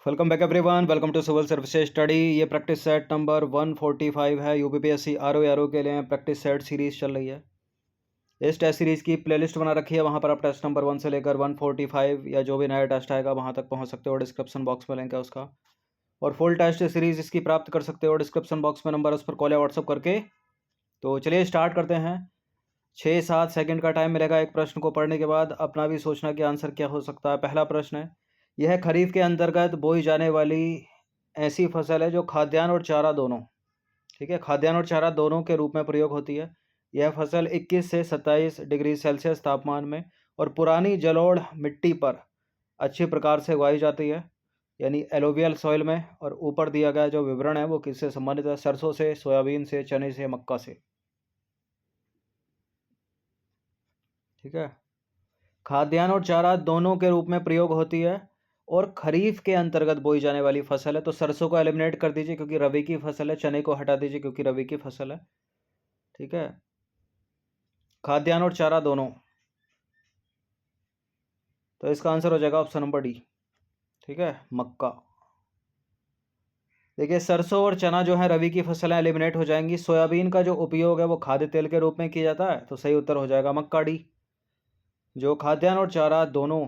Welcome back everyone. Welcome to civil services study. ये practice set number 145 है। UPPSC RO के लिए practice set series चल रही है। इस टेस्ट सीरीज़ की प्लेलिस्ट बना रखी है, वहाँ पर आप टेस्ट नंबर 1 से लेकर 145 या जो भी नया टेस्ट आएगा वहाँ तक पहुँच सकते हो। डिस्क्रिप्शन बॉक्स में लिंक है उसका, और फुल टेस्ट सीरीज़ इसकी प्राप्त कर सकते हो। डिस्क्रिप्शन बॉक्स में नंबर, उस पर कॉल या व्हाट्सअप करके। तो चलिए स्टार्ट करते हैं। 6-7 सेकंड का टाइम मिलेगा एक प्रश्न को पढ़ने के बाद। अपना भी सोचना कि आंसर क्या हो सकता है। पहला प्रश्न है, यह खरीफ के अंतर्गत बोई जाने वाली ऐसी फसल है जो खाद्यान्न और चारा दोनों, ठीक है, खाद्यान्न और चारा दोनों के रूप में प्रयोग होती है। यह फसल 21 से 27 डिग्री सेल्सियस तापमान में और पुरानी जलोढ़ मिट्टी पर अच्छी प्रकार से उगाई जाती है, यानी एलोवियल सॉइल में। और ऊपर दिया गया जो विवरण है वो किससे संबंधित है? सरसों से, सोयाबीन से, चने से, मक्का से। ठीक है, खाद्यान्न और चारा दोनों के रूप में प्रयोग होती है और खरीफ के अंतर्गत बोई जाने वाली फसल है। तो सरसों को एलिमिनेट कर दीजिए क्योंकि रबी की फसल है, चने को हटा दीजिए क्योंकि रबी की फसल है। ठीक है, खाद्यान्न और चारा दोनों, तो इसका आंसर हो जाएगा ऑप्शन नंबर डी। ठीक है, मक्का। देखिए, सरसों और चना जो है रबी की फसलें एलिमिनेट हो जाएंगी। सोयाबीन का जो उपयोग है वो खाद्य तेल के रूप में किया जाता है, तो सही उत्तर हो जाएगा मक्का डी, जो खाद्यान्न और चारा दोनों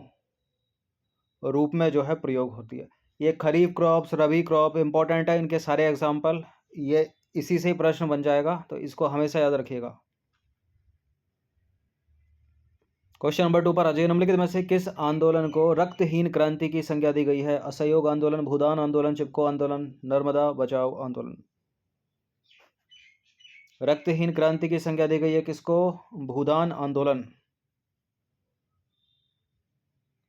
रूप में जो है प्रयोग होती है। ये खरीफ क्रॉप्स, रबी क्रॉप इंपॉर्टेंट है, इनके सारे एग्जाम्पल ये इसी से ही प्रश्न बन जाएगा, तो इसको हमेशा याद रखिएगा। क्वेश्चन नंबर 2 पर अजय निम्नलिखित में से किस आंदोलन को रक्तहीन क्रांति की संज्ञा दी गई है? असहयोग आंदोलन, भूदान आंदोलन, चिपको आंदोलन, नर्मदा बचाओ आंदोलन। रक्तहीन क्रांति की संज्ञा दी गई है किसको? भूदान आंदोलन।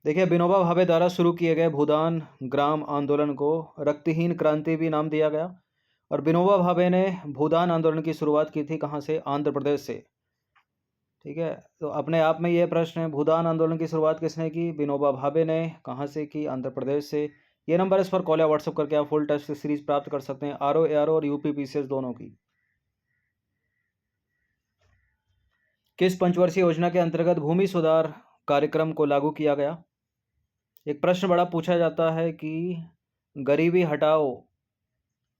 देखिए, विनोबा भावे द्वारा शुरू किए गए भूदान ग्राम आंदोलन को रक्तहीन क्रांति भी नाम दिया गया। और विनोबा भावे ने भूदान आंदोलन की शुरुआत की थी कहाँ से? आंध्र प्रदेश से। ठीक है, तो अपने आप में ये प्रश्न है, भूदान आंदोलन की शुरुआत किसने की? विनोबा भावे ने। कहाँ से की? आंध्र प्रदेश से। ये नंबर इस पर कॉल या व्हाट्सअप करके आप फुल टेस्ट सीरीज प्राप्त कर सकते हैं, आरओ एआरओ और यूपीपीसीएस दोनों की। किस पंचवर्षीय योजना के अंतर्गत भूमि सुधार कार्यक्रम को लागू किया गया? एक प्रश्न बड़ा पूछा जाता है कि गरीबी हटाओ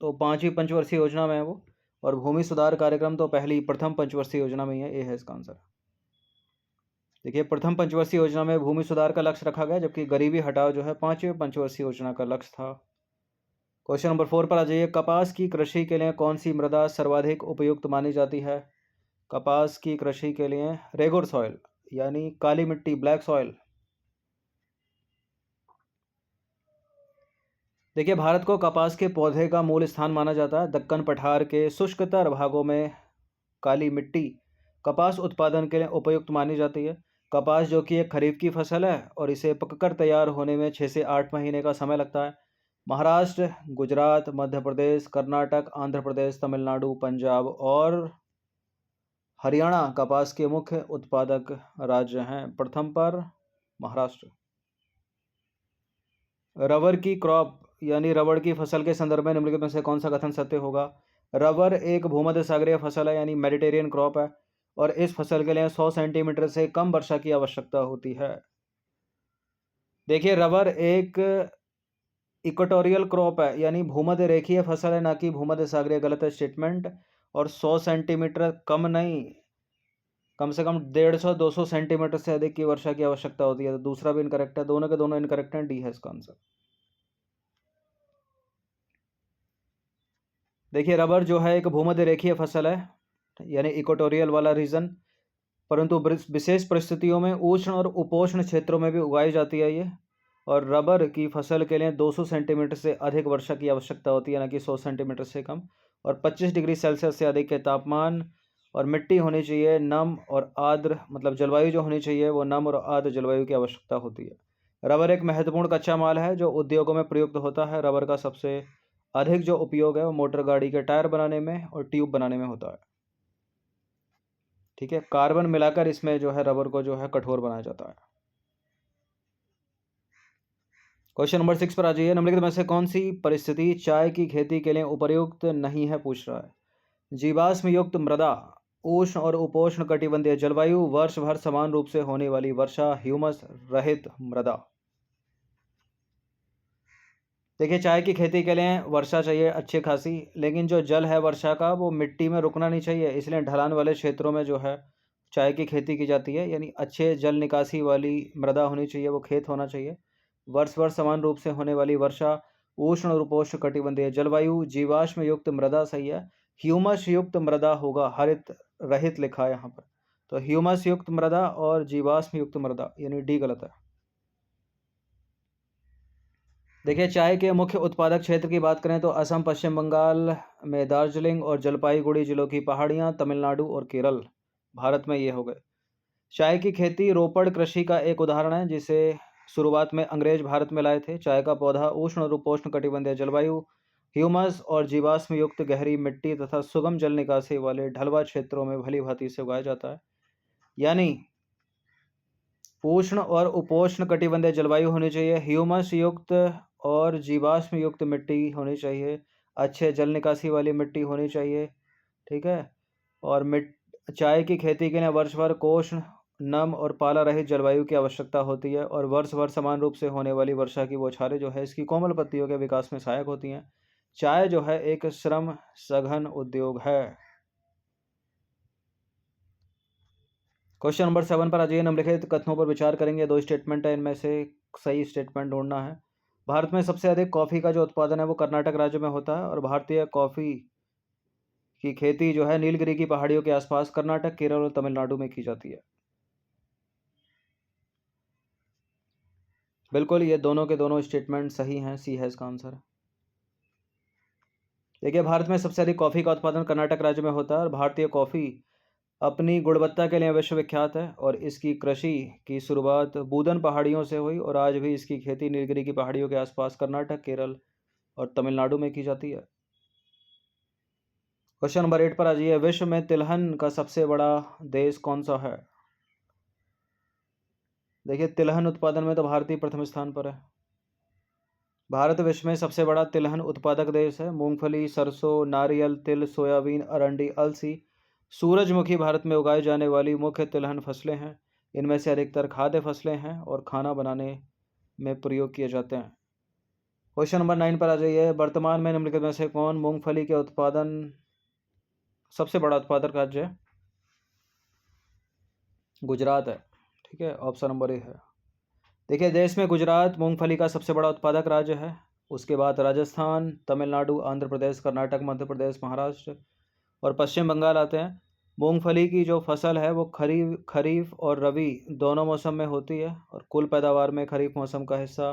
तो 5वीं पंचवर्षीय योजना में है वो, और भूमि सुधार कार्यक्रम तो प्रथम पंचवर्षीय योजना में ही है। ये है इसका आंसर। देखिए, प्रथम पंचवर्षीय योजना में भूमि सुधार का लक्ष्य रखा गया, जबकि गरीबी हटाओ जो है 5वीं पंचवर्षीय योजना का लक्ष्य था। क्वेश्चन नंबर 4 पर आ जाइए। कपास की कृषि के लिए कौन सी मृदा सर्वाधिक उपयुक्त मानी जाती है? कपास की कृषि के लिए रेगुर सॉइल, यानी काली मिट्टी, ब्लैक सॉइल। देखिए, भारत को कपास के पौधे का मूल स्थान माना जाता है। दक्कन पठार के शुष्कतर भागों में काली मिट्टी कपास उत्पादन के लिए उपयुक्त मानी जाती है। कपास जो कि एक खरीफ की फसल है और इसे पककर तैयार होने में 6 से 8 महीने का समय लगता है। महाराष्ट्र, गुजरात, मध्य प्रदेश, कर्नाटक, आंध्र प्रदेश, तमिलनाडु, पंजाब और हरियाणा कपास के मुख्य उत्पादक राज्य हैं। प्रथम पर महाराष्ट्र। रबर की क्रॉप यानी रबड़ की फसल के संदर्भ में निम्नलिखित में से कौन सा कथन सत्य होगा? रबर एक भूमध्य सागरीय फसल है, यानी मेडिटेरियन क्रॉप है, और इस फसल के लिए 100 सेंटीमीटर से कम वर्षा की आवश्यकता होती है। देखिए, रबर एक इक्वेटोरियल क्रॉप है, यानी भूमध्य रेखीय फसल है, ना कि भूमध्य सागरीय। गलत स्टेटमेंट। और 100 सेंटीमीटर कम नहीं, कम से कम 150-200 सेंटीमीटर से अधिक की वर्षा की आवश्यकता होती है। तो दूसरा भी इनकरेक्ट है, दोनों के दोनों इनकरेक्ट हैं। डी है इसका आंसर। देखिए, रबर जो है एक भूमध्य रेखीय फसल है, यानी इक्वेटोरियल वाला रीजन, परंतु विशेष परिस्थितियों में उष्ण और उपोष्ण क्षेत्रों में भी उगाई जाती है ये। और रबर की फसल के लिए 200 सेंटीमीटर से अधिक वर्षा की आवश्यकता होती है, ना कि 100 सेंटीमीटर से कम। और 25 डिग्री सेल्सियस से अधिक के तापमान, और मिट्टी होनी चाहिए नम और आर्द्र, मतलब जलवायु जो होनी चाहिए वो नम और आर्द्र जलवायु की आवश्यकता होती है। रबर एक महत्वपूर्ण कच्चा माल है जो उद्योगों में प्रयुक्त होता है। रबर का सबसे अधिक जो उपयोग है वो मोटर गाड़ी के टायर बनाने में और ट्यूब बनाने में होता है। ठीक है, कार्बन मिलाकर इसमें जो है रबर को जो है कठोर बनाया जाता है। क्वेश्चन नंबर 6 पर आ जाइए। निम्नलिखित में से कौन सी परिस्थिति चाय की खेती के लिए उपयुक्त नहीं है, पूछ रहा है। जीवाश्म युक्त मृदा, उष्ण और उपोष्ण कटिबंधीय जलवायु, वर्ष भर समान रूप से होने वाली वर्षा, ह्यूमस रहित मृदा। देखिए चाय की खेती के लिए वर्षा चाहिए अच्छी खासी, लेकिन जो जल है वर्षा का वो मिट्टी में रुकना नहीं चाहिए, इसलिए ढलान वाले क्षेत्रों में जो है चाय की खेती की जाती है। यानी अच्छे जल निकासी वाली मृदा होनी चाहिए, वो खेत होना चाहिए। वर्ष भर समान रूप से होने वाली वर्षा, उष्ण और उपोष्ण कटिबंधीय जलवायु, जीवाश्म युक्त मृदा सही है। ह्यूमस युक्त मृदा होगा, हरित रहित लिखा है यहाँ पर, तो ह्यूमस युक्त मृदा और जीवाश्म युक्त मृदा, यानी डी गलत है। देखिए चाय के मुख्य उत्पादक क्षेत्र की बात करें तो असम, पश्चिम बंगाल में दार्जिलिंग और जलपाईगुड़ी जिलों की पहाड़ियाँ, तमिलनाडु और केरल भारत में ये हो गए। चाय की खेती रोपड़ कृषि का एक उदाहरण है, जिसे शुरुआत में अंग्रेज भारत में लाए थे। चाय का पौधा उष्ण और उपोष्ण कटिबंधीय जलवायु, ह्यूमस और जीवाश्म युक्त गहरी मिट्टी तथा सुगम जल निकासी वाले ढलवा क्षेत्रों में भली भांति से उगाया जाता है। यानी उष्ण और उपोष्ण कटिबंधीय जलवायु होनी चाहिए, ह्यूमस युक्त और जीवाश्म युक्त मिट्टी होनी चाहिए, अच्छे जल निकासी वाली मिट्टी होनी चाहिए, ठीक है। और चाय की खेती के लिए वर्ष भर कोष्ण, नम और पाला रहित जलवायु की आवश्यकता होती है, और वर्ष भर समान रूप से होने वाली वर्षा की बौछारें जो है इसकी कोमल पत्तियों के विकास में सहायक होती हैं। चाय जो है एक श्रम सघन उद्योग है। क्वेश्चन नंबर 7 पर आ जाइए। निम्नलिखित कथनों पर विचार करेंगे। दो स्टेटमेंट है, इनमें से सही स्टेटमेंट ढूंढना है। भारत में सबसे अधिक कॉफ़ी का जो उत्पादन है वो कर्नाटक राज्य में होता है, और भारतीय कॉफ़ी की खेती जो है नीलगिरी की पहाड़ियों के आसपास कर्नाटक, केरल और तमिलनाडु में की जाती है। बिल्कुल, ये दोनों के दोनों स्टेटमेंट सही हैं, सी है इसका आंसर। देखिए भारत में सबसे अधिक कॉफ़ी का उत्पादन कर्नाटक राज्य में होता है, और भारतीय कॉफ़ी अपनी गुणवत्ता के लिए विश्वविख्यात है, और इसकी कृषि की शुरुआत बूदन पहाड़ियों से हुई, और आज भी इसकी खेती नीलगिरी की पहाड़ियों के आसपास कर्नाटक, केरल और तमिलनाडु में की जाती है। क्वेश्चन नंबर 8 पर आ जाइए। विश्व में तिलहन का सबसे बड़ा देश कौन सा है? देखिए तिलहन उत्पादन में तो भारत ही प्रथम स्थान पर है। भारत विश्व में सबसे बड़ा तिलहन उत्पादक देश है। मूंगफली, सरसों, नारियल, तिल, सोयाबीन, अरंडी, अलसी, सूरजमुखी भारत में उगाई जाने वाली मुख्य तिलहन फसलें हैं। इनमें से अधिकतर खाद्य फसलें हैं और खाना बनाने में प्रयोग किए जाते हैं। क्वेश्चन नंबर 9 पर आ जाइए। वर्तमान में निम्नलिखित में से कौन मूंगफली के उत्पादन सबसे बड़ा उत्पादक राज्य है? गुजरात है, ठीक है, ऑप्शन नंबर ए है। देखिए देश में गुजरात मूंगफली का सबसे बड़ा उत्पादक राज्य है। उसके बाद राजस्थान, तमिलनाडु, आंध्र प्रदेश, कर्नाटक, मध्य प्रदेश, महाराष्ट्र और पश्चिम बंगाल आते हैं। मूंगफली की जो फसल है वो खरीफ और रबी दोनों मौसम में होती है, और कुल पैदावार में खरीफ मौसम का हिस्सा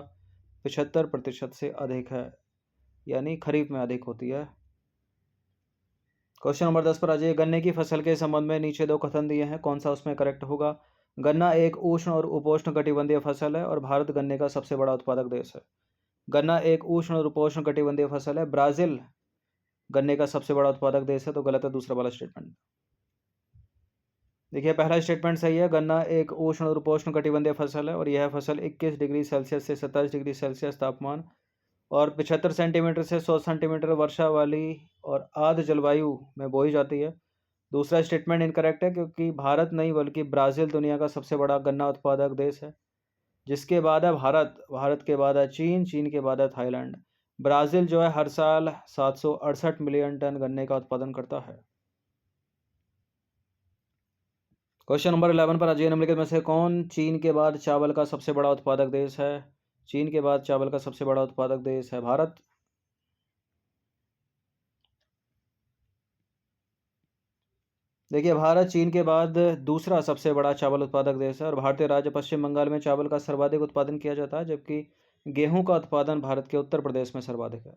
75% से अधिक है, यानी खरीफ में अधिक होती है। क्वेश्चन नंबर 10 पर आ जाइए। गन्ने की फसल के संबंध में नीचे दो कथन दिए हैं, कौन सा उसमें करेक्ट होगा? गन्ना एक उष्ण और उपोष्ण कटिबंधीय फसल है, और भारत गन्ने का सबसे बड़ा उत्पादक देश है। गन्ना एक उष्ण और उपोष्ण कटिबंधीय फसल है। ब्राज़ील गन्ने का सबसे बड़ा उत्पादक देश है, तो गलत है दूसरा वाला स्टेटमेंट। देखिए पहला स्टेटमेंट सही है। गन्ना एक उष्ण और उपोष्ण कटिबंधीय फसल है, और यह फसल 21 डिग्री सेल्सियस से 27 डिग्री सेल्सियस तापमान और 75 सेंटीमीटर से 100 सेंटीमीटर वर्षा वाली और आर्द्र जलवायु में बोई जाती है। दूसरा स्टेटमेंट इनकरेक्ट है, क्योंकि भारत नहीं बल्कि ब्राज़ील दुनिया का सबसे बड़ा गन्ना उत्पादक देश है। जिसके बाद है भारत, भारत के बाद है चीन, चीन के बाद है थाईलैंड। ब्राज़ील जो है हर साल 768 मिलियन टन गन्ने का उत्पादन करता है। क्वेश्चन नंबर 11 पर आ जाइए। निम्नलिखित में से कौन चीन के बाद चावल का सबसे बड़ा उत्पादक देश है? चीन के बाद चावल का सबसे बड़ा उत्पादक देश है भारत। देखिए भारत चीन के बाद दूसरा सबसे बड़ा चावल उत्पादक देश है, और भारतीय राज्य पश्चिम बंगाल में चावल का सर्वाधिक उत्पादन किया जाता है, जबकि गेहूं का उत्पादन भारत के उत्तर प्रदेश में सर्वाधिक है।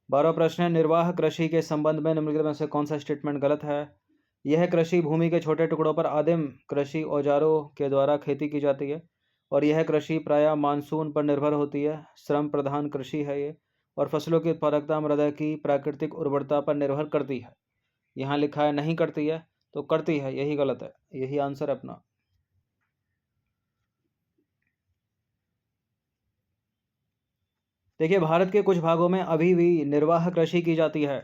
12वां प्रश्न है, निर्वाह कृषि के संबंध में निम्नलिखित में से कौन सा स्टेटमेंट गलत है? यह कृषि भूमि के छोटे टुकड़ों पर आदिम कृषि औजारों के द्वारा खेती की जाती है, और यह कृषि प्रायः मानसून पर निर्भर होती है। श्रम प्रधान कृषि है ये, और फसलों की उत्पादकता मृदा की प्राकृतिक उर्वरता पर निर्भर करती है। यहाँ लिखा है नहीं करती है, तो करती है, यही गलत है, यही आंसर है अपना। देखिए भारत के कुछ भागों में अभी भी निर्वाह कृषि की जाती है।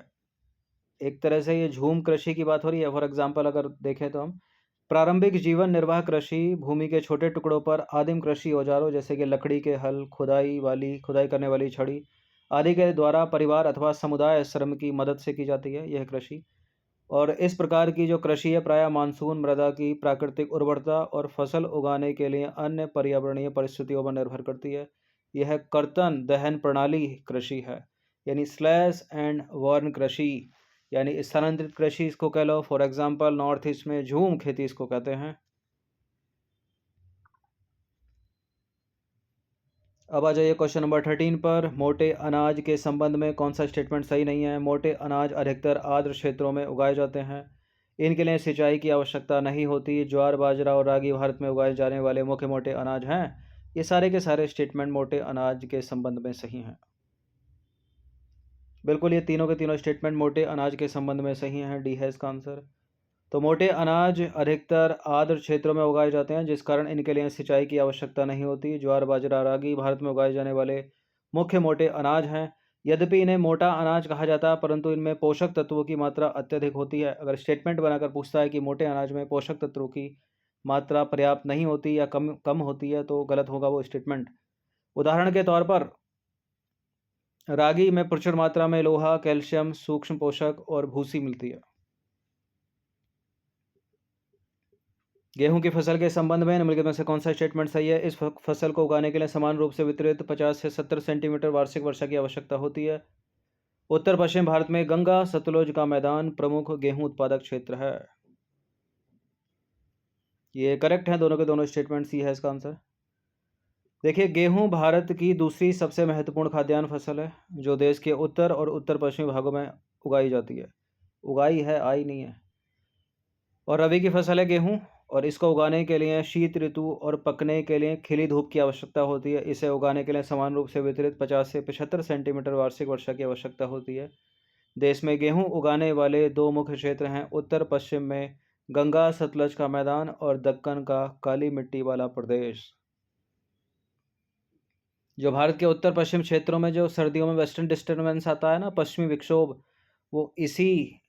एक तरह से ये झूम कृषि की बात हो रही है। फॉर एग्जाम्पल अगर देखें तो हम प्रारंभिक जीवन निर्वाह कृषि भूमि के छोटे टुकड़ों पर आदिम कृषि औजारों जैसे कि लकड़ी के हल, खुदाई करने वाली छड़ी आदि के द्वारा परिवार अथवा समुदाय श्रम की मदद से की जाती है यह कृषि। और इस प्रकार की जो कृषि है प्रायः मानसून, मृदा की प्राकृतिक उर्वरता और फसल उगाने के लिए अन्य पर्यावरणीय परिस्थितियों पर निर्भर करती है। यह कर्तन दहन प्रणाली कृषि है, यानी स्लैश एंड बर्न कृषि, यानी स्थानांतरित कृषि इसको कह लो। फॉर एग्जांपल नॉर्थ ईस्ट में झूम खेती इसको कहते हैं। अब आ जाइए क्वेश्चन नंबर 13 पर। मोटे अनाज के संबंध में कौन सा स्टेटमेंट सही नहीं है? मोटे अनाज अधिकतर आर्द्र क्षेत्रों में उगाए जाते हैं, इनके लिए सिंचाई की आवश्यकता नहीं होती। ज्वार, बाजरा और रागी भारत में उगाए जाने वाले मुख्य मोटे अनाज हैं। ये सारे के सारे स्टेटमेंट मोटे अनाज के संबंध में सही हैं। बिल्कुल, ये तीनों के तीनों स्टेटमेंट मोटे अनाज के संबंध में सही हैं। डी है इसका आंसर। तो मोटे अनाज अधिकतर आर्द्र क्षेत्रों में उगाए जाते हैं, जिस कारण इनके लिए सिंचाई की आवश्यकता नहीं होती। ज्वार, बाजरा, रागी भारत में उगाए जाने वाले मुख्य मोटे अनाज हैं। यद्यपि इन्हें मोटा अनाज कहा जाता है, परंतु इनमें पोषक तत्वों की मात्रा अत्यधिक होती है। अगर स्टेटमेंट बनाकर पूछता है कि मोटे अनाज में पोषक तत्वों की मात्रा पर्याप्त नहीं होती या कम कम होती है, तो गलत होगा वो स्टेटमेंट। उदाहरण के तौर पर रागी में प्रचुर मात्रा में लोहा, कैल्शियम, सूक्ष्म पोषक और भूसी मिलती है। गेहूं की फसल के संबंध में निम्नलिखित में से कौन सा स्टेटमेंट सही है? इस फसल को उगाने के लिए समान रूप से वितरित 50 से 70 सेंटीमीटर वार्षिक वर्षा की आवश्यकता होती है। उत्तर पश्चिम भारत में गंगा सतलुज का मैदान प्रमुख गेहूं उत्पादक क्षेत्र है। ये करेक्ट है, दोनों के दोनों स्टेटमेंट। सी है इसका आंसर। देखिए, गेहूं भारत की दूसरी सबसे महत्वपूर्ण खाद्यान्न फसल है, जो देश के उत्तर और उत्तर पश्चिमी भागों में उगाई जाती है। उगाई है, आई नहीं है। और रबी की फसल है गेहूं, और इसको उगाने के लिए शीत ऋतु और पकने के लिए खिली धूप की आवश्यकता होती है। इसे उगाने के लिए समान रूप से वितरित 50 से 75 सेंटीमीटर वार्षिक वर्षा की आवश्यकता होती है। देश में गेहूं उगाने वाले दो मुख्य क्षेत्र हैं। उत्तर पश्चिम में गंगा सतलज का मैदान और दक्कन का काली मिट्टी वाला प्रदेश। जो भारत के उत्तर पश्चिम क्षेत्रों में जो सर्दियों में वेस्टर्न डिस्टर्बेंस आता है ना, पश्चिमी विक्षोभ, वो इसी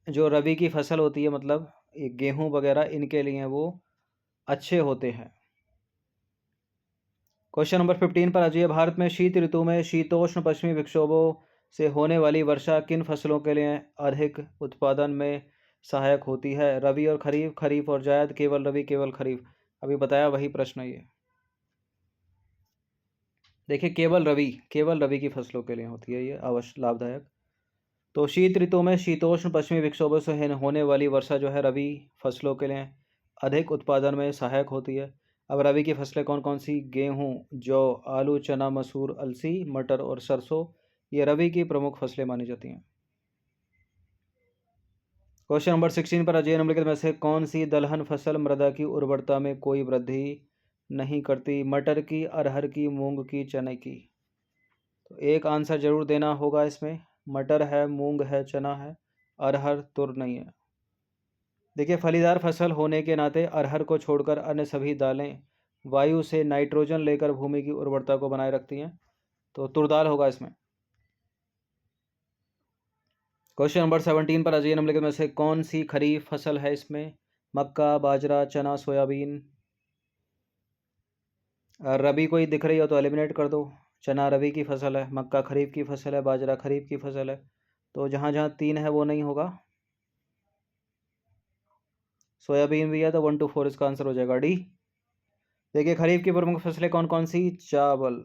जो रबी की फसल होती है, मतलब ये गेहूं वगैरह, इनके लिए वो अच्छे होते हैं। क्वेश्चन नंबर 15 पर आ जाइए। भारत में शीत ऋतु में शीतोष्ण पश्चिमी विक्षोभों से होने वाली वर्षा किन फसलों के लिए अधिक उत्पादन में सहायक होती है? रबी और खरीफ, खरीफ और जायद, केवल रबी, केवल खरीफ। अभी बताया वही प्रश्न ये। देखिए, केवल रबी की फसलों के लिए होती है ये अवश्य लाभदायक। तो शीत ऋतु में शीतोष्ण पश्चिमी विक्षोभों से होने वाली वर्षा जो है रबी फसलों के लिए अधिक उत्पादन में सहायक होती है। अब रबी की फसलें कौन कौन सी? गेहूं, जौ, आलू, चना, मसूर, अलसी, मटर और सरसों, ये रबी की प्रमुख फसलें मानी जाती हैं। क्वेश्चन नंबर 16 पर अजय निम्नलिखित में से कौन सी दलहन फसल मृदा की उर्वरता में कोई वृद्धि नहीं करती? मटर की, अरहर की, मूंग की, चने की। तो एक आंसर जरूर देना होगा इसमें। मटर है, मूंग है, चना है, अरहर तुर नहीं है। देखिए, फलीदार फसल होने के नाते अरहर को छोड़कर अन्य सभी दालें वायु से नाइट्रोजन लेकर भूमि की उर्वरता को बनाए रखती हैं, तो तुरदाल होगा इसमें। क्वेश्चन नंबर 17 पर अजय निम्नलिखित में से कौन सी खरीफ फसल है इसमें? मक्का, बाजरा, चना, सोयाबीन। रबी कोई दिख रही हो तो एलिमिनेट कर दो। चना रबी की फसल है, मक्का खरीफ की फसल है, बाजरा खरीफ की फसल है, तो जहाँ जहाँ 3 है वो नहीं होगा। सोयाबीन भी है, तो 1 to 4 इसका आंसर हो जाएगा डी। देखिए, खरीफ की प्रमुख फसलें कौन कौन सी? चावल,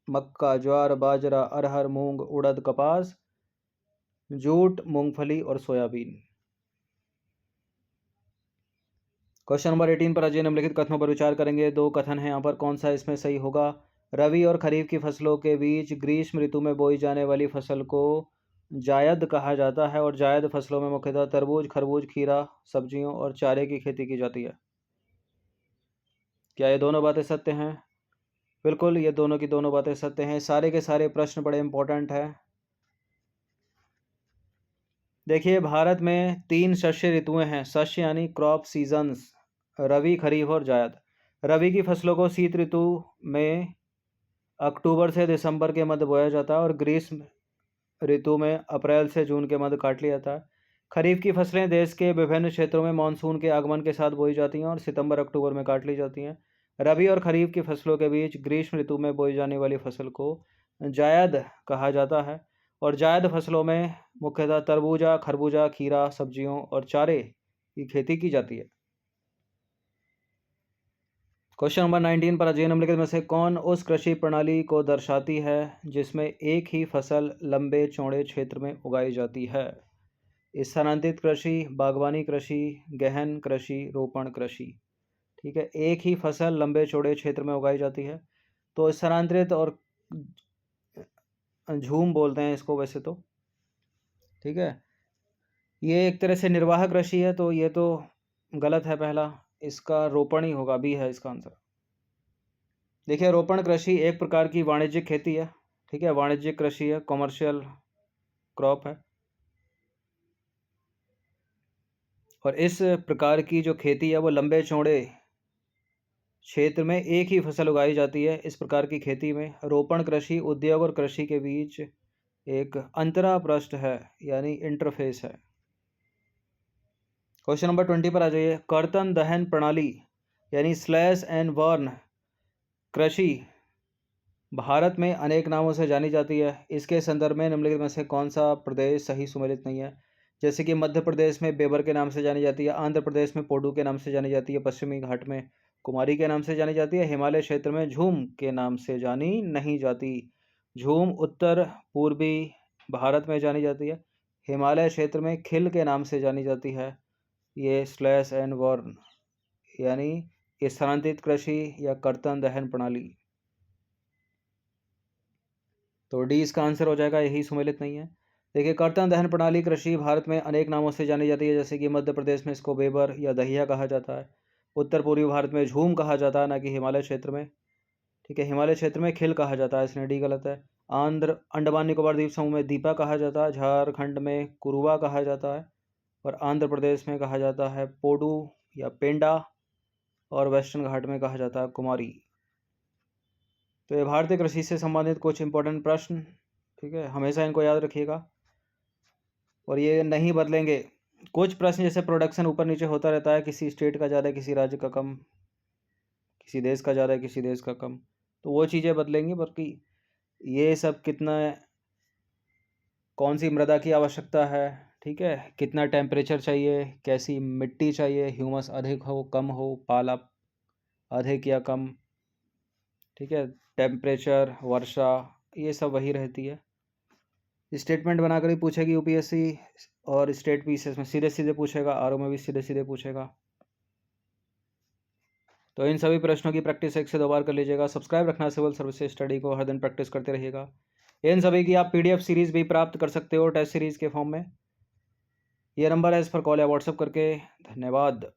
मक्का, ज्वार, बाजरा, अरहर, मूंग, उड़द, कपास, जूट, मूंगफली और सोयाबीन। क्वेश्चन नंबर 18 पर अजय निम्नलिखित कथनों पर विचार करेंगे। दो कथन हैं यहाँ पर, कौन सा इसमें सही होगा? रबी और खरीफ की फसलों के बीच ग्रीष्म ऋतु में बोई जाने वाली फसल को जायद कहा जाता है, और जायद फसलों में मुख्यतः तरबूज, खरबूज, खीरा, सब्जियों और चारे की खेती की जाती है। क्या ये दोनों बातें सत्य हैं? बिल्कुल, ये दोनों की दोनों बातें सत्य हैं। सारे के सारे प्रश्न बड़े इंपॉर्टेंट हैं। देखिए, भारत में 3 शस्य ऋतुएं हैं। शस्य यानी क्रॉप सीजन्स, रबी, खरीफ और जायद। रबी की फसलों को शीत ऋतु में अक्टूबर से दिसंबर के मध्य बोया जाता है, और ग्रीष्म ऋतु में अप्रैल से जून के मध्य काट लिया जाता है। खरीफ की फसलें देश के विभिन्न क्षेत्रों में मानसून के आगमन के साथ बोई जाती हैं और सितंबर अक्टूबर में काट ली जाती हैं। रबी और खरीफ की फसलों के बीच ग्रीष्म ऋतु में बोई जाने वाली फसल को जायद कहा जाता है। और जायद फसलों में मुख्यतः तरबूजा, खरबूजा, खीरा, सब्जियों और चारे की खेती की जाती है। क्वेश्चन नंबर 19 पर अजय निम्नलिखित में से कौन उस कृषि प्रणाली को दर्शाती है जिसमें एक ही फसल लंबे चौड़े क्षेत्र में उगाई जाती है? स्थानांतरित कृषि, बागवानी कृषि, गहन कृषि, रोपण कृषि। ठीक है, एक ही फसल लंबे चौड़े क्षेत्र में उगाई जाती है। तो स्थानांतरित और झूम बोलते हैं इसको वैसे तो। ठीक है, ये एक तरह से निर्वाह कृषि है, तो ये तो गलत है पहला, इसका रोपण ही होगा, बी है इसका आंसर। देखिए, रोपण कृषि एक प्रकार की वाणिज्यिक खेती है। ठीक है, वाणिज्यिक कृषि है, कॉमर्शियल क्रॉप है। और इस प्रकार की जो खेती है वो लंबे चौड़े क्षेत्र में एक ही फसल उगाई जाती है। इस प्रकार की खेती में रोपण कृषि उद्योग और कृषि के बीच एक अंतरापृष्ठ है, यानी इंटरफेस है। क्वेश्चन नंबर 20 पर आ जाइए। कर्तन दहन प्रणाली यानी स्लैश एंड बर्न कृषि भारत में अनेक नामों से जानी जाती है। इसके संदर्भ में निम्नलिखित में से कौन सा प्रदेश सही सुमेलित नहीं है? जैसे कि मध्य प्रदेश में बेबर के नाम से जानी जाती है, आंध्र प्रदेश में पोडू के नाम से जानी जाती है, पश्चिमी घाट में कुमारी के नाम से जानी जाती है, हिमालय क्षेत्र में झूम के नाम से जानी नहीं जाती। झूम उत्तर पूर्वी भारत में जानी जाती है, हिमालय क्षेत्र में खिल के नाम से जानी जाती है। ये स्लैश एंड बर्न यानी स्थानांतरित कृषि या कर्तन दहन प्रणाली। तो डी इसका आंसर हो जाएगा, यही सुमेलित नहीं है। देखिए, कर्तन दहन प्रणाली कृषि भारत में अनेक नामों से जानी जाती है, जैसे कि मध्य प्रदेश में इसको बेबर या दहिया कहा जाता है, उत्तर पूर्वी भारत में झूम कहा जाता है, ना कि हिमालय क्षेत्र में। ठीक है, हिमालय क्षेत्र में खिल कहा जाता है, इसलिए डी गलत है। अंडमान निकोबार द्वीप समूह में दीपा कहा जाता है, झारखंड में कुरुवा कहा जाता है, और आंध्र प्रदेश में कहा जाता है पोडू या पेंडा, और वेस्टर्न घाट में कहा जाता है कुमारी। तो ये भारतीय कृषि से संबंधित कुछ इंपॉर्टेंट प्रश्न, ठीक है, हमेशा इनको याद रखिएगा और ये नहीं बदलेंगे। कुछ प्रश्न जैसे प्रोडक्शन ऊपर नीचे होता रहता है, किसी स्टेट का ज़्यादा है, किसी राज्य का कम, किसी देश का ज़्यादा है, किसी देश का कम, तो वो चीज़ें बदलेंगी। बाकी ये सब कितना, कौन सी मृदा की आवश्यकता है, ठीक है, कितना टेम्परेचर चाहिए, कैसी मिट्टी चाहिए, ह्यूमस अधिक हो कम हो, पाला अधिक या कम, ठीक है, टेम्परेचर, वर्षा, ये सब वही रहती है। स्टेटमेंट बनाकर ही पूछेगी यूपीएससी, और स्टेट पीसीएस में सीधे सीधे पूछेगा, आरओ में भी सीधे सीधे पूछेगा। तो इन सभी प्रश्नों की प्रैक्टिस 1 से 2 बार कर लीजिएगा। सब्सक्राइब रखना सिविल सर्विसेज स्टडी को, हर दिन प्रैक्टिस करते रहिएगा। इन सभी की आप पीडीएफ सीरीज भी प्राप्त कर सकते हो टेस्ट सीरीज के फॉर्म में। ये नंबर है, इस पर कॉल या व्हाट्सएप करके। धन्यवाद।